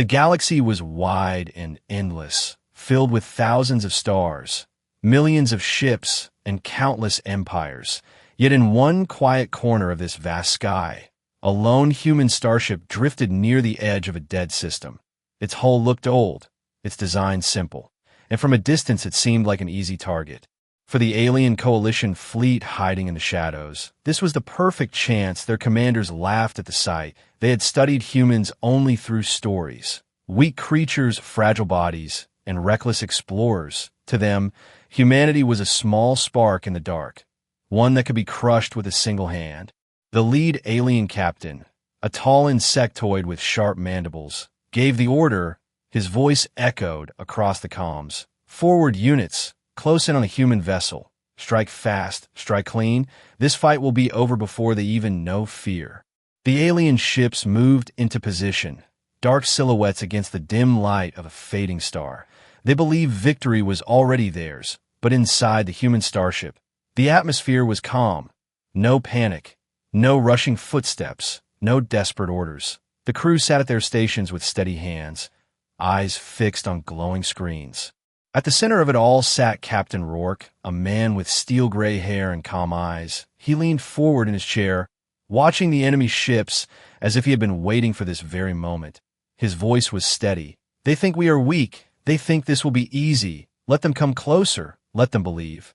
The galaxy was wide and endless, filled with thousands of stars, millions of ships, and countless empires. Yet in one quiet corner of this vast sky, a lone human starship drifted near the edge of a dead system. Its hull looked old, its design simple, and from a distance it seemed like an easy target. For the alien coalition fleet hiding in the shadows, this was the perfect chance. Their commanders laughed at the sight. They had studied humans only through stories. Weak creatures, fragile bodies, and reckless explorers. To them, humanity was a small spark in the dark, one that could be crushed with a single hand. The lead alien captain, a tall insectoid with sharp mandibles, gave the order. His voice echoed across the comms. Forward units, close in on the human vessel. Strike fast, strike clean. This fight will be over before they even know fear. The alien ships moved into position, dark silhouettes against the dim light of a fading star. They believed victory was already theirs, but inside the human starship, the atmosphere was calm. No panic, no rushing footsteps, no desperate orders. The crew sat at their stations with steady hands, eyes fixed on glowing screens. At the center of it all sat Captain Rourke, a man with steel-gray hair and calm eyes. He leaned forward in his chair, watching the enemy ships as if he had been waiting for this very moment. His voice was steady. They think we are weak. They think this will be easy. Let them come closer. Let them believe.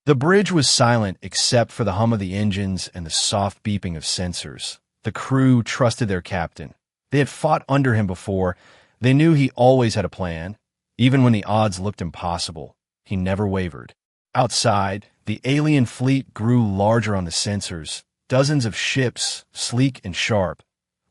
The bridge was silent except for the hum of the engines and the soft beeping of sensors. The crew trusted their captain. They had fought under him before. They knew he always had a plan. Even when the odds looked impossible, he never wavered. Outside, the alien fleet grew larger on the sensors. Dozens of ships, sleek and sharp,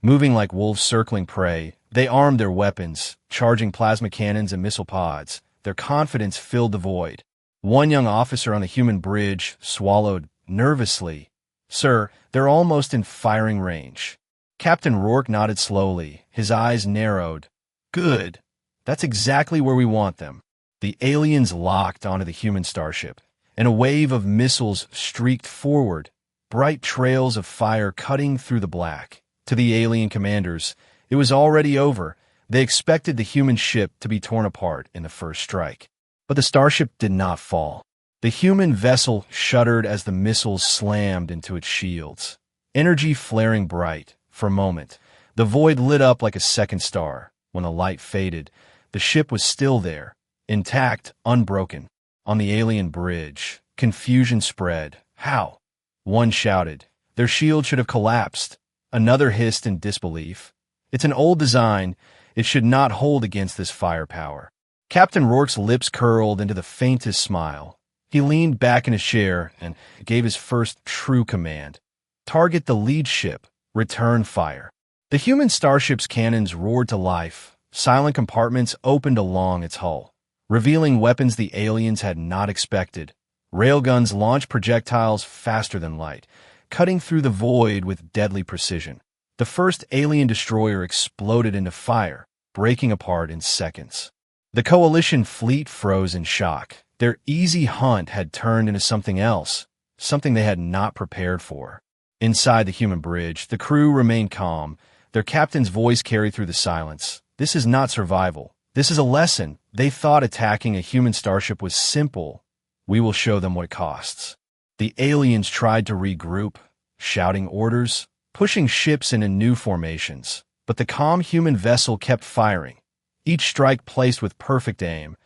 moving like wolves circling prey. They armed their weapons, charging plasma cannons and missile pods. Their confidence filled the void. One young officer on the human bridge swallowed nervously. "Sir, they're almost in firing range." Captain Rourke nodded slowly. His eyes narrowed. "Good. That's exactly where we want them." The aliens locked onto the human starship, and a wave of missiles streaked forward, bright trails of fire cutting through the black. To the alien commanders, it was already over. They expected the human ship to be torn apart in the first strike. But the starship did not fall. The human vessel shuddered as the missiles slammed into its shields. Energy flaring bright. For a moment, the void lit up like a second star. When the light faded, the ship was still there, intact, unbroken. On the alien bridge, confusion spread. How? One shouted, "Their shield should have collapsed." Another hissed in disbelief. "It's an old design. It should not hold against this firepower." Captain Rourke's lips curled into the faintest smile. He leaned back in his chair and gave his first true command. "Target the lead ship. Return fire." The human starship's cannons roared to life. Silent compartments opened along its hull, revealing weapons the aliens had not expected. Railguns launched projectiles faster than light, cutting through the void with deadly precision. The first alien destroyer exploded into fire, breaking apart in seconds. The coalition fleet froze in shock. Their easy hunt had turned into something else, something they had not prepared for. Inside the human bridge, the crew remained calm. Their captain's voice carried through the silence. "This is not survival. This is a lesson." They thought attacking a human starship was simple. "We will show them what it costs." The aliens tried to regroup, shouting orders, pushing ships into new formations. But the calm human vessel kept firing, each strike placed with perfect aim,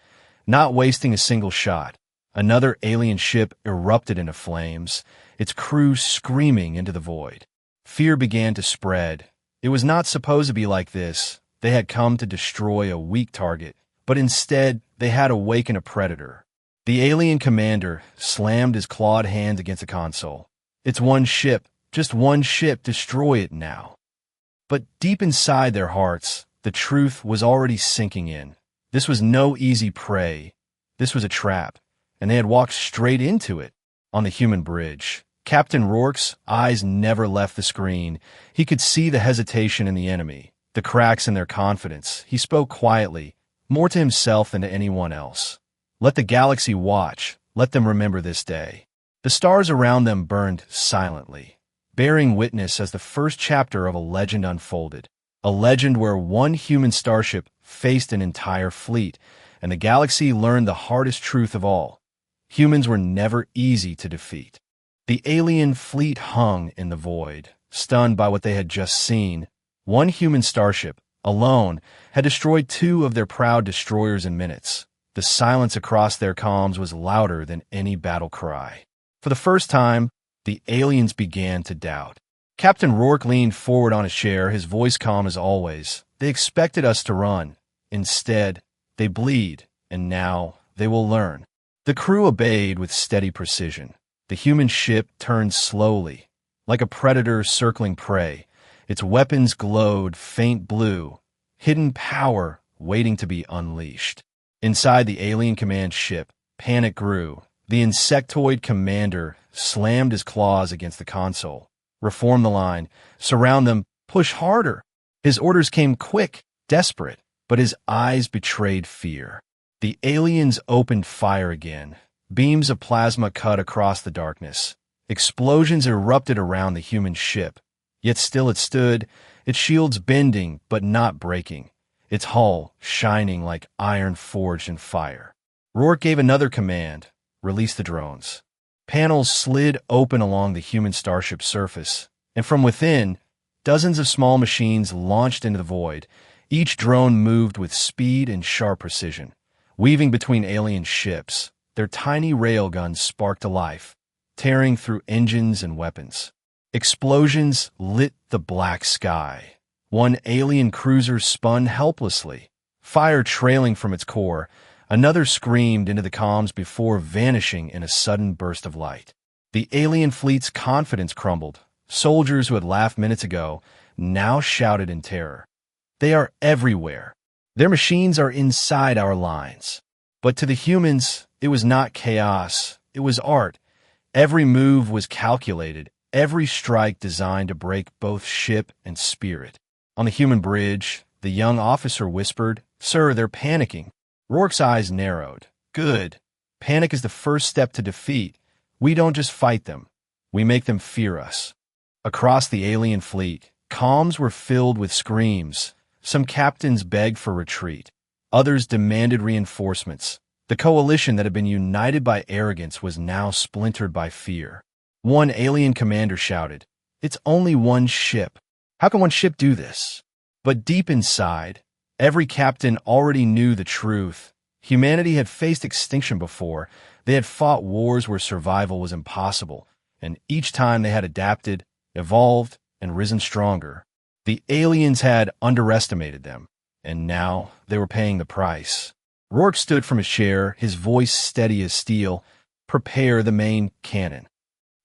not wasting a single shot. Another alien ship erupted into flames, its crew screaming into the void. Fear began to spread. It was not supposed to be like this. They had come to destroy a weak target, but instead they had awakened a predator. The alien commander slammed his clawed hands against the console. "It's one ship, just one ship, destroy it now." But deep inside their hearts, the truth was already sinking in. This was no easy prey. This was a trap, and they had walked straight into it. On the human bridge, Captain Rourke's eyes never left the screen. He could see the hesitation in the enemy, the cracks in their confidence. He spoke quietly, more to himself than to anyone else. "Let the galaxy watch. Let them remember this day." The stars around them burned silently, bearing witness as the first chapter of a legend unfolded. a legend where one human starship faced an entire fleet, and the galaxy learned the hardest truth of all. Humans were never easy to defeat. The alien fleet hung in the void, stunned by what they had just seen. One human starship, alone, had destroyed two of their proud destroyers in minutes. The silence across their comms was louder than any battle cry. For the first time, the aliens began to doubt. Captain Rourke leaned forward on his chair, his voice calm as always. They expected us to run. Instead, they bleed, and now they will learn. The crew obeyed with steady precision. The human ship turned slowly, like a predator circling prey. Its weapons glowed faint blue, hidden power waiting to be unleashed. Inside the alien command ship, panic grew. The insectoid commander slammed his claws against the console. Reform the line, surround them, push harder. His orders came quick, desperate, but his eyes betrayed fear. The aliens opened fire again. Beams of plasma cut across the darkness. Explosions erupted around the human ship. Yet still it stood, its shields bending but not breaking, its hull shining like iron forged in fire. Rourke gave another command, release the drones. Panels slid open along the human starship's surface, and from within, dozens of small machines launched into the void. Each drone moved with speed and sharp precision, weaving between alien ships. Their tiny railguns sparked to life, tearing through engines and weapons. Explosions lit the black sky. One alien cruiser spun helplessly, fire trailing from its core. Another screamed into the comms before vanishing in a sudden burst of light. The alien fleet's confidence crumbled. Soldiers who had laughed minutes ago now shouted in terror. They are everywhere. Their machines are inside our lines. But to the humans, it was not chaos. It was art. Every move was calculated, every strike designed to break both ship and spirit. On the human bridge, the young officer whispered, "Sir, they're panicking." Rourke's eyes narrowed. Good. Panic is the first step to defeat. We don't just fight them. We make them fear us. Across the alien fleet, comms were filled with screams. Some captains begged for retreat. Others demanded reinforcements. The coalition that had been united by arrogance was now splintered by fear. One alien commander shouted, "It's only one ship. How can one ship do this?" But deep inside, every captain already knew the truth. Humanity had faced extinction before. They had fought wars where survival was impossible, and each time they had adapted, evolved, and risen stronger. The aliens had underestimated them, and now they were paying the price. Rourke stood from his chair, his voice steady as steel. "Prepare the main cannon."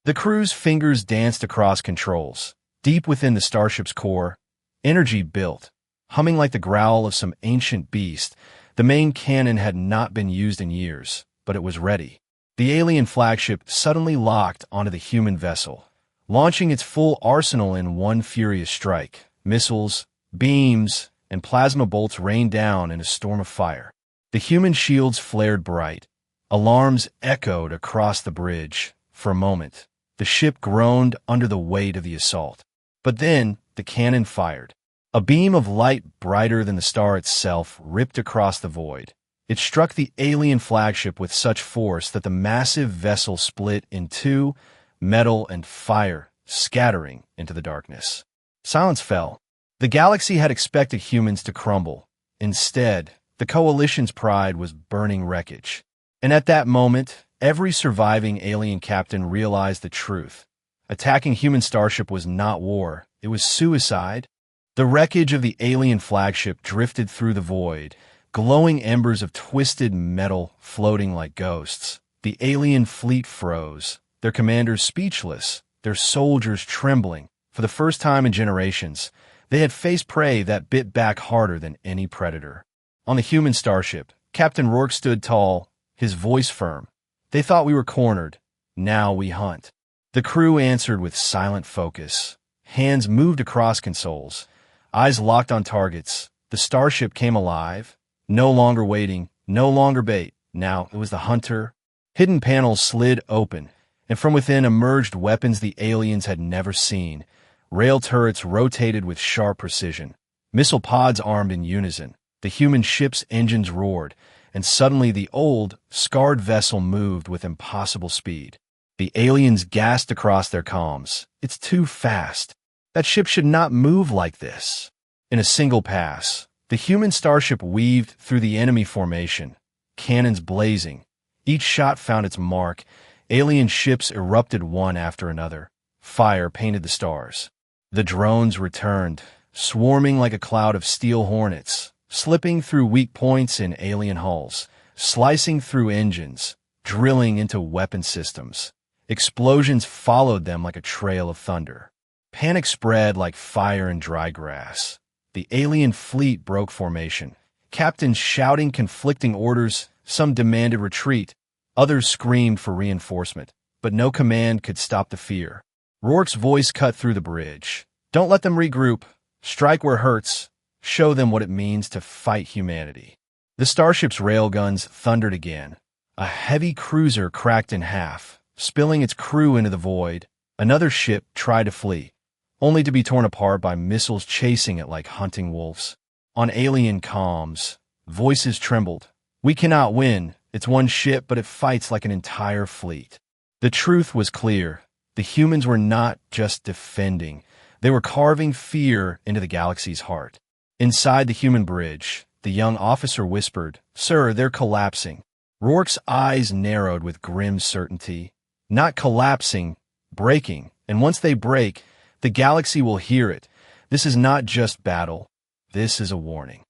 The crew's fingers danced across controls. Deep within the starship's core, energy built. Humming like the growl of some ancient beast, the main cannon had not been used in years, but it was ready. The alien flagship suddenly locked onto the human vessel, launching its full arsenal in one furious strike. Missiles, beams, and plasma bolts rained down in a storm of fire. The human shields flared bright. Alarms echoed across the bridge. For a moment, the ship groaned under the weight of the assault. But then, the cannon fired. A beam of light brighter than the star itself ripped across the void. It struck the alien flagship with such force that the massive vessel split in two, metal and fire scattering into the darkness. Silence fell. The galaxy had expected humans to crumble. Instead, the coalition's pride was burning wreckage. And at that moment, every surviving alien captain realized the truth. Attacking human starship was not war. It was suicide. The wreckage of the alien flagship drifted through the void, glowing embers of twisted metal floating like ghosts. The alien fleet froze, their commanders speechless, their soldiers trembling. For the first time in generations, they had faced prey that bit back harder than any predator. On the human starship, Captain Rourke stood tall, his voice firm. "They thought we were cornered. Now we hunt." The crew answered with silent focus. Hands moved across consoles. Eyes locked on targets. The starship came alive. No longer waiting, no longer bait. Now it was the hunter. Hidden panels slid open, and from within emerged weapons the aliens had never seen. Rail turrets rotated with sharp precision. Missile pods armed in unison. The human ship's engines roared, and suddenly the old, scarred vessel moved with impossible speed. The aliens gasped across their comms. It's too fast. That ship should not move like this. In a single pass, the human starship weaved through the enemy formation, cannons blazing. Each shot found its mark. Alien ships erupted one after another. Fire painted the stars. The drones returned, swarming like a cloud of steel hornets, slipping through weak points in alien hulls, slicing through engines, drilling into weapon systems. Explosions followed them like a trail of thunder. Panic spread like fire in dry grass. The alien fleet broke formation. Captains shouting conflicting orders, some demanded retreat, others screamed for reinforcement, but no command could stop the fear. Rourke's voice cut through the bridge. Don't let them regroup. Strike where it hurts. Show them what it means to fight humanity. The starship's railguns thundered again. A heavy cruiser cracked in half, spilling its crew into the void. Another ship tried to flee, only to be torn apart by missiles chasing it like hunting wolves. On alien comms, voices trembled. We cannot win. It's one ship, but it fights like an entire fleet. The truth was clear. The humans were not just defending. They were carving fear into the galaxy's heart. Inside the human bridge, the young officer whispered, "Sir, they're collapsing." Rourke's eyes narrowed with grim certainty. Not collapsing, breaking. And once they break, the galaxy will hear it. This is not just battle. This is a warning.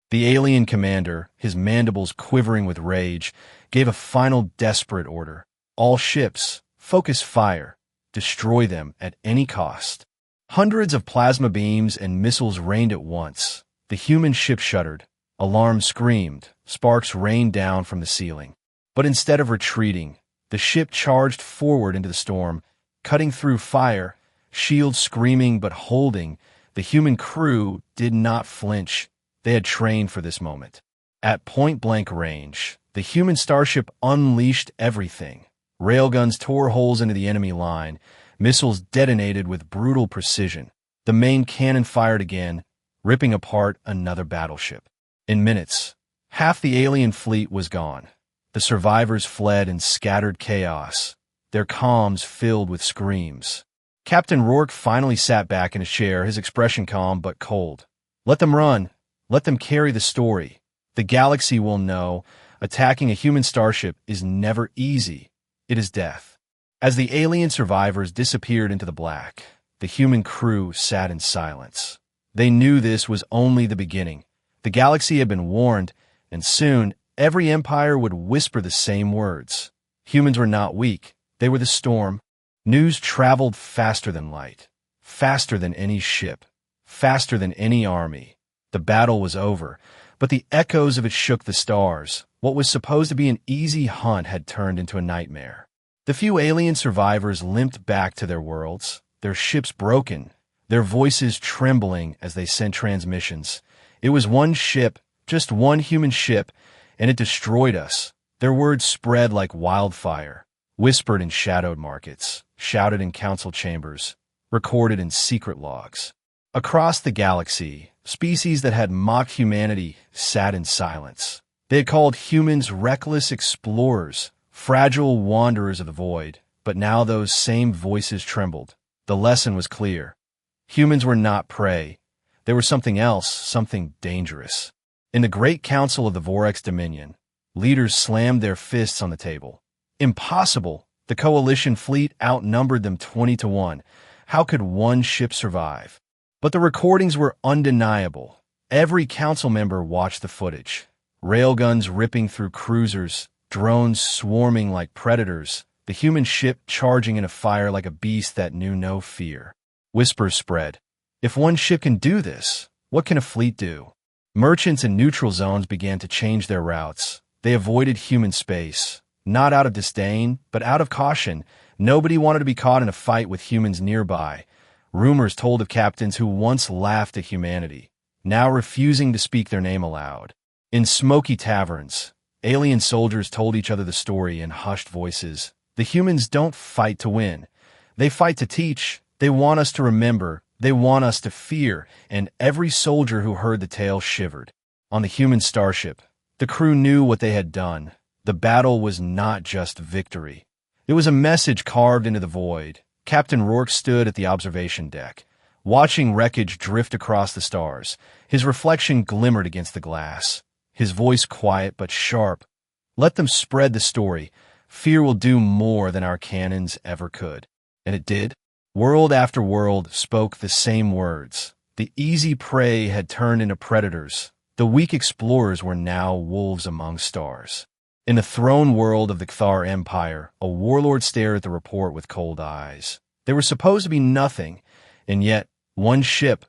The alien commander, his mandibles quivering with rage, gave a final desperate order. All ships, focus fire. Destroy them at any cost. Hundreds of plasma beams and missiles rained at once. The human ship shuddered. Alarms screamed. Sparks rained down from the ceiling. But instead of retreating, the ship charged forward into the storm, cutting through fire, shields screaming but holding. The human crew did not flinch. They had trained for this moment. At point-blank range, the human starship unleashed everything. Railguns tore holes into the enemy line. Missiles detonated with brutal precision. The main cannon fired again, ripping apart another battleship. In minutes, half the alien fleet was gone. The survivors fled in scattered chaos, their comms filled with screams. Captain Rourke finally sat back in his chair, his expression calm but cold. Let them run. Let them carry the story. The galaxy will know attacking a human starship is never easy. It is death. As the alien survivors disappeared into the black, the human crew sat in silence. They knew this was only the beginning. The galaxy had been warned, and soon every empire would whisper the same words. Humans were not weak. They were the storm. News traveled faster than light, faster than any ship, faster than any army. The battle was over, but the echoes of it shook the stars. What was supposed to be an easy hunt had turned into a nightmare. The few alien survivors limped back to their worlds, their ships broken, their voices trembling as they sent transmissions. It was one ship, just one human ship, and it destroyed us. Their words spread like wildfire, whispered in shadowed markets, shouted in council chambers, recorded in secret logs. Across the galaxy, species that had mocked humanity sat in silence. They had called humans reckless explorers, fragile wanderers of the void, but now those same voices trembled. The lesson was clear. Humans were not prey. They were something else, something dangerous. In the great council of the Vorex Dominion, leaders slammed their fists on the table. Impossible! The coalition fleet outnumbered them 20-1. How could one ship survive? But the recordings were undeniable. Every council member watched the footage. Railguns ripping through cruisers, drones swarming like predators, the human ship charging in a fire like a beast that knew no fear. Whispers spread. If one ship can do this, what can a fleet do? Merchants in neutral zones began to change their routes. They avoided human space, not out of disdain, but out of caution. Nobody wanted to be caught in a fight with humans nearby. Rumors told of captains who once laughed at humanity, now refusing to speak their name aloud. In smoky taverns, alien soldiers told each other the story in hushed voices. The humans don't fight to win. They fight to teach. They want us to remember They want us to fear, and every soldier who heard the tale shivered. On the human starship, the crew knew what they had done. The battle was not just victory. It was a message carved into the void. Captain Rourke stood at the observation deck, watching wreckage drift across the stars. His reflection glimmered against the glass, his voice quiet but sharp. Let them spread the story. Fear will do more than our cannons ever could. And it did. World after world spoke the same words. The easy prey had turned into predators. The weak explorers were now wolves among stars. In the throne world of the Cthar Empire, a warlord stared at the report with cold eyes. There was supposed to be nothing, and yet one ship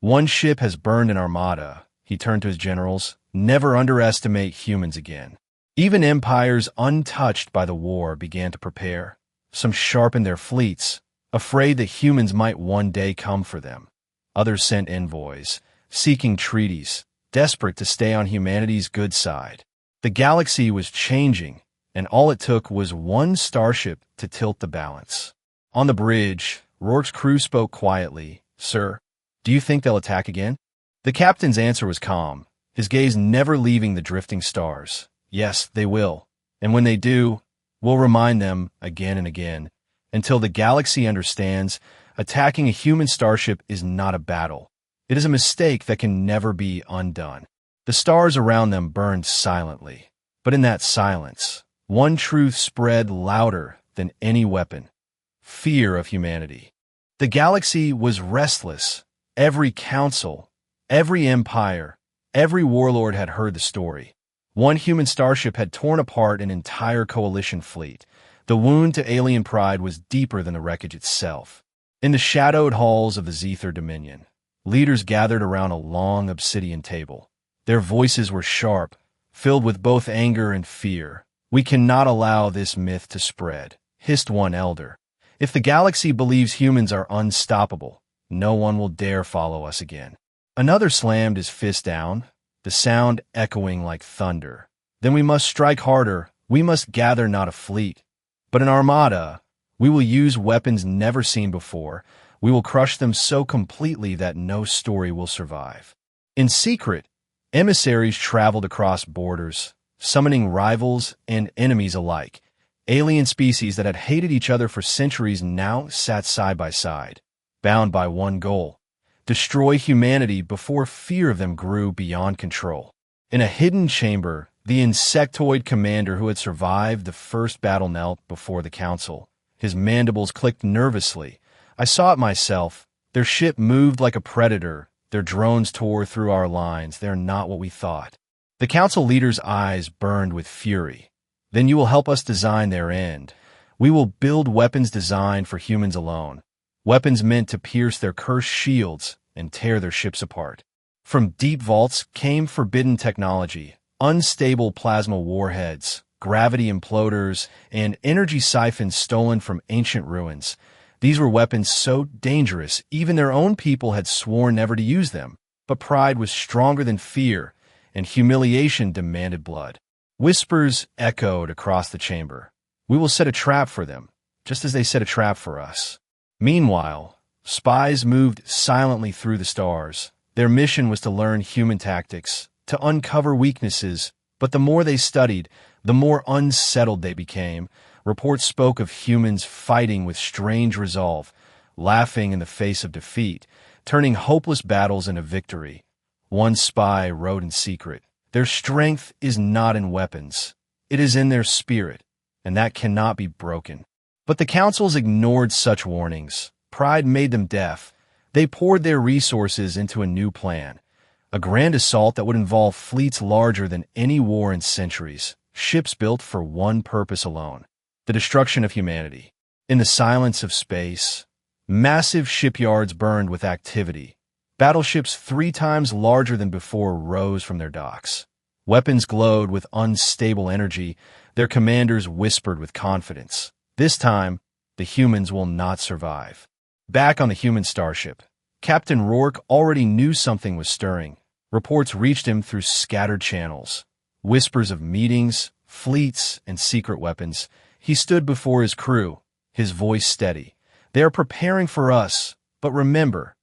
has burned an armada. He turned to his generals. Never underestimate humans again. Even empires untouched by the war began to prepare. Some sharpened their fleets, afraid that humans might one day come for them. Others sent envoys, seeking treaties, desperate to stay on humanity's good side. The galaxy was changing, and all it took was one starship to tilt the balance. On the bridge, Rourke's crew spoke quietly. "Sir, do you think they'll attack again?" The captain's answer was calm, his gaze never leaving the drifting stars. "Yes, they will. And when they do, we'll remind them again and again, until the galaxy understands attacking a human starship is not a battle. It is a mistake that can never be undone." The stars around them burned silently. But in that silence, one truth spread louder than any weapon: fear of humanity. The galaxy was restless. Every council, every empire, every warlord had heard the story. One human starship had torn apart an entire coalition fleet. The wound to alien pride was deeper than the wreckage itself. In the shadowed halls of the Zethar Dominion, leaders gathered around a long obsidian table. Their voices were sharp, filled with both anger and fear. "We cannot allow this myth to spread," hissed one elder. "If the galaxy believes humans are unstoppable, no one will dare follow us again." Another slammed his fist down, the sound echoing like thunder. "Then we must strike harder. We must gather not a fleet, but an armada. We will use weapons never seen before. We will crush them so completely that no story will survive." In secret, emissaries traveled across borders, summoning rivals and enemies alike. Alien species that had hated each other for centuries now sat side by side, bound by one goal: destroy humanity before fear of them grew beyond control. In a hidden chamber, the insectoid commander who had survived the first battle knelt before the council. His mandibles clicked nervously. "I saw it myself. Their ship moved like a predator. Their drones tore through our lines. They're not what we thought." The council leader's eyes burned with fury. "Then you will help us design their end. We will build weapons designed for humans alone. Weapons meant to pierce their cursed shields and tear their ships apart." From deep vaults came forbidden technology: unstable plasma warheads, gravity imploders, and energy siphons stolen from ancient ruins. These were weapons so dangerous, even their own people had sworn never to use them. But pride was stronger than fear, and humiliation demanded blood. Whispers echoed across the chamber. "We will set a trap for them, just as they set a trap for us." Meanwhile, spies moved silently through the stars. Their mission was to learn human tactics, to uncover weaknesses, but the more they studied, the more unsettled they became. Reports spoke of humans fighting with strange resolve, laughing in the face of defeat, turning hopeless battles into victory. One spy wrote in secret, "Their strength is not in weapons. It is in their spirit, and that cannot be broken." But the councils ignored such warnings. Pride made them deaf. They poured their resources into a new plan, a grand assault that would involve fleets larger than any war in centuries, ships built for one purpose alone: the destruction of humanity. In the silence of space, massive shipyards burned with activity. Battleships 3 times larger than before rose from their docks. Weapons glowed with unstable energy. Their commanders whispered with confidence, "This time, the humans will not survive." Back on the human starship, Captain Rourke already knew something was stirring. Reports reached him through scattered channels. Whispers of meetings, fleets, and secret weapons. He stood before his crew, his voice steady. "They are preparing for us, but remember,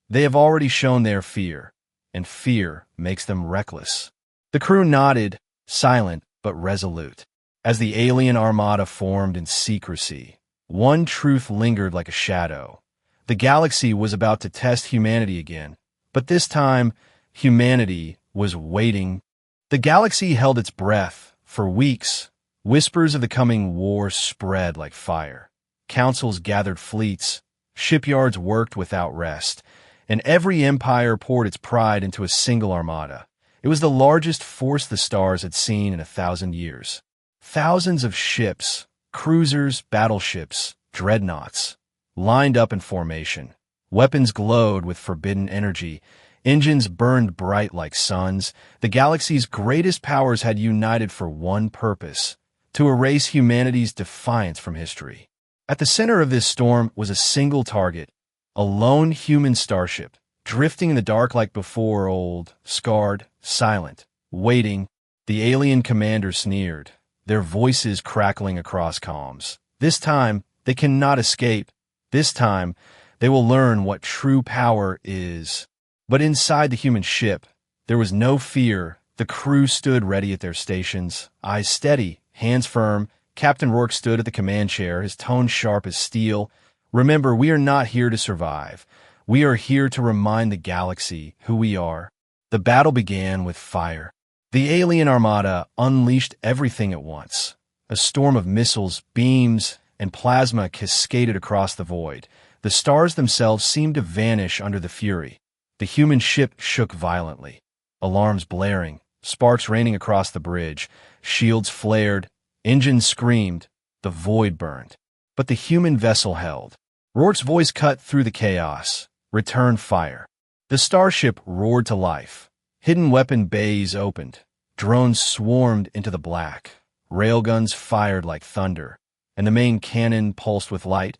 They have already shown their fear, and fear makes them reckless. The crew nodded, silent but resolute. As the alien armada formed in secrecy, one truth lingered like a shadow. The galaxy was about to test humanity again, but this time, humanity was waiting. The galaxy held its breath. For weeks, whispers of the coming war spread like fire. Councils gathered fleets, shipyards worked without rest, and every empire poured its pride into a single armada. It was the largest force the stars had seen in 1,000 years. Thousands of ships, cruisers, battleships, dreadnoughts, lined up in formation. Weapons glowed with forbidden energy. Engines burned bright like suns. The galaxy's greatest powers had united for one purpose: to erase humanity's defiance from history. At the center of this storm was a single target, a lone human starship, drifting in the dark like before, old, scarred, silent, waiting. The alien commander sneered, their voices crackling across comms. This time, they cannot escape. This time, they will learn what true power is. But inside the human ship, there was no fear. The crew stood ready at their stations, eyes steady, hands firm. Captain Rourke stood at the command chair, his tone sharp as steel. Remember, we are not here to survive. We are here to remind the galaxy who we are. The battle began with fire. The alien armada unleashed everything at once. A storm of missiles, beams, and plasma cascaded across the void. The stars themselves seemed to vanish under the fury. The human ship shook violently. Alarms blaring, sparks raining across the bridge, shields flared, engines screamed, the void burned. But the human vessel held. Rourke's voice cut through the chaos. Return fire. The starship roared to life. Hidden weapon bays opened. Drones swarmed into the black. Railguns fired like thunder, and the main cannon pulsed with light.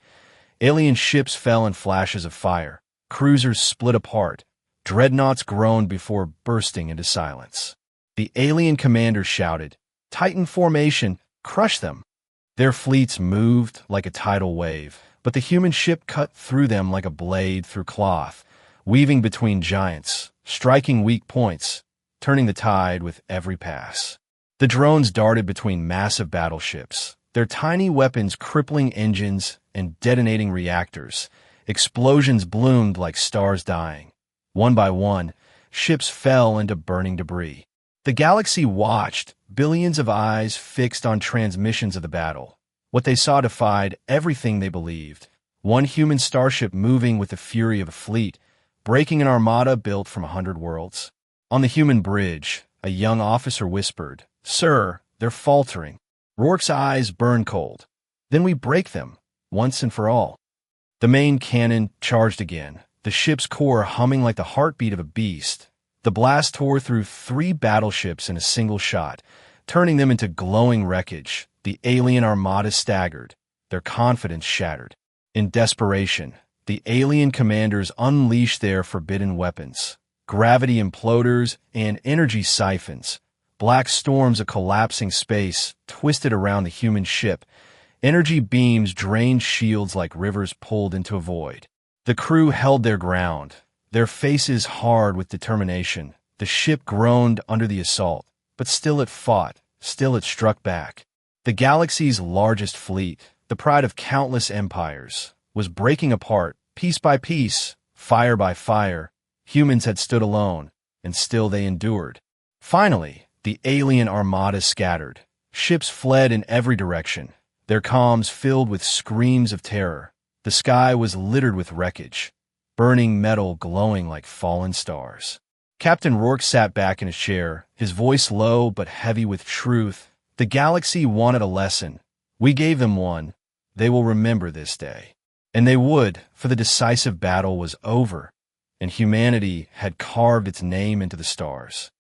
Alien ships fell in flashes of fire. Cruisers split apart. Dreadnoughts groaned before bursting into silence. The alien commander shouted, "Titan formation, crush them!" Their fleets moved like a tidal wave, but the human ship cut through them like a blade through cloth, weaving between giants, striking weak points, turning the tide with every pass. The drones darted between massive battleships, their tiny weapons crippling engines and detonating reactors. Explosions bloomed like stars dying. One by one, ships fell into burning debris. The galaxy watched, billions of eyes fixed on transmissions of the battle. What they saw defied everything they believed. One human starship moving with the fury of a fleet, breaking an armada built from 100 worlds. On the human bridge, a young officer whispered, "Sir, they're faltering." Rourke's eyes burned cold. "Then we break them, once and for all." The main cannon charged again, the ship's core humming like the heartbeat of a beast. The blast tore through 3 battleships in a single shot, turning them into glowing wreckage. The alien armada staggered, their confidence shattered. In desperation, the alien commanders unleashed their forbidden weapons. Gravity imploders and energy siphons. Black storms of collapsing space twisted around the human ship. Energy beams drained shields like rivers pulled into a void. The crew held their ground, their faces hard with determination. The ship groaned under the assault, but still it fought, still it struck back. The galaxy's largest fleet, the pride of countless empires, was breaking apart, piece by piece, fire by fire. Humans had stood alone, and still they endured. Finally, the alien armada scattered. Ships fled in every direction, their comms filled with screams of terror. The sky was littered with wreckage, burning metal glowing like fallen stars. Captain Rourke sat back in his chair, his voice low but heavy with truth. The galaxy wanted a lesson. We gave them one. They will remember this day. And they would, for the decisive battle was over, and humanity had carved its name into the stars.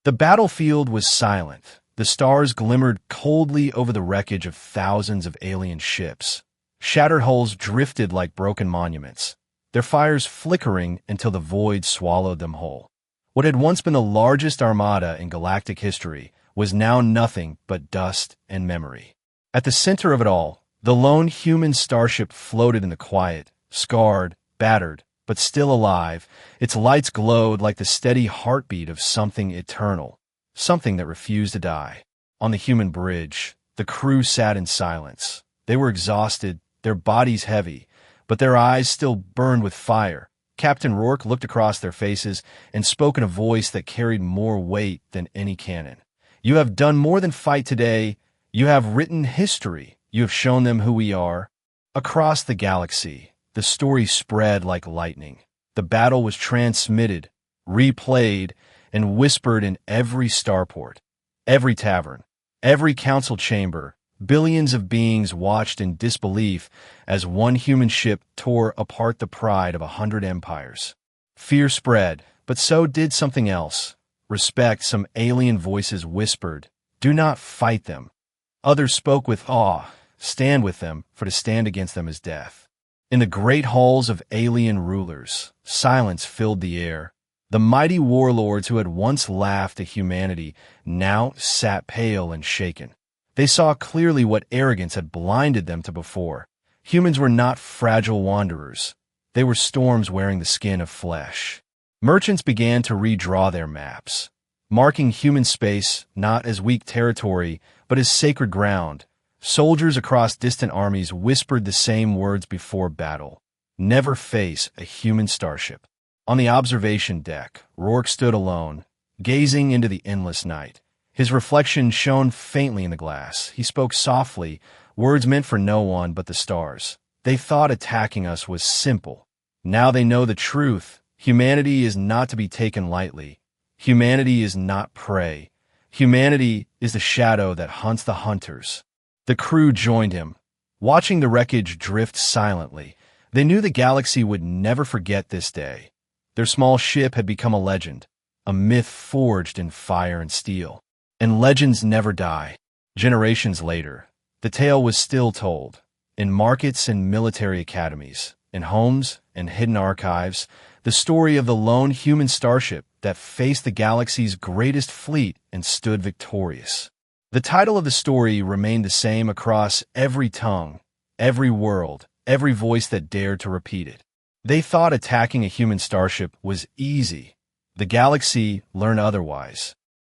The battlefield was silent. The stars glimmered coldly over the wreckage of thousands of alien ships. Shattered hulls drifted like broken monuments, their fires flickering until the void swallowed them whole. What had once been the largest armada in galactic history was now nothing but dust and memory. At the center of it all, the lone human starship floated in the quiet, scarred, battered, but still alive. Its lights glowed like the steady heartbeat of something eternal, something that refused to die. On the human bridge, the crew sat in silence. They were exhausted, their bodies heavy, but their eyes still burned with fire. Captain Rourke looked across their faces and spoke in a voice that carried more weight than any cannon. "You have done more than fight today. You have written history. You have shown them who we are." Across the galaxy, the story spread like lightning. The battle was transmitted, replayed, and whispered in every starport, every tavern, every council chamber. Billions of beings watched in disbelief as one human ship tore apart the pride of 100 empires. Fear spread, but so did something else. Respect, some alien voices whispered. Do not fight them. Others spoke with awe. Stand with them, for to stand against them is death. In the great halls of alien rulers, silence filled the air. The mighty warlords who had once laughed at humanity now sat pale and shaken. They saw clearly what arrogance had blinded them to before. Humans were not fragile wanderers. They were storms wearing the skin of flesh. Merchants began to redraw their maps, marking human space not as weak territory, but as sacred ground. Soldiers across distant armies whispered the same words before battle. Never face a human starship. On the observation deck, Rourke stood alone, gazing into the endless night. His reflection shone faintly in the glass. He spoke softly, words meant for no one but the stars. They thought attacking us was simple. Now they know the truth. Humanity is not to be taken lightly. Humanity is not prey. Humanity is the shadow that hunts the hunters. The crew joined him, watching the wreckage drift silently. They knew the galaxy would never forget this day. Their small ship had become a legend, a myth forged in fire and steel. And legends never die. Generations later, the tale was still told. In markets and military academies, in homes and hidden archives, the story of the lone human starship that faced the galaxy's greatest fleet and stood victorious. The title of the story remained the same across every tongue, every world, every voice that dared to repeat it. They thought attacking a human starship was easy. The galaxy learned otherwise.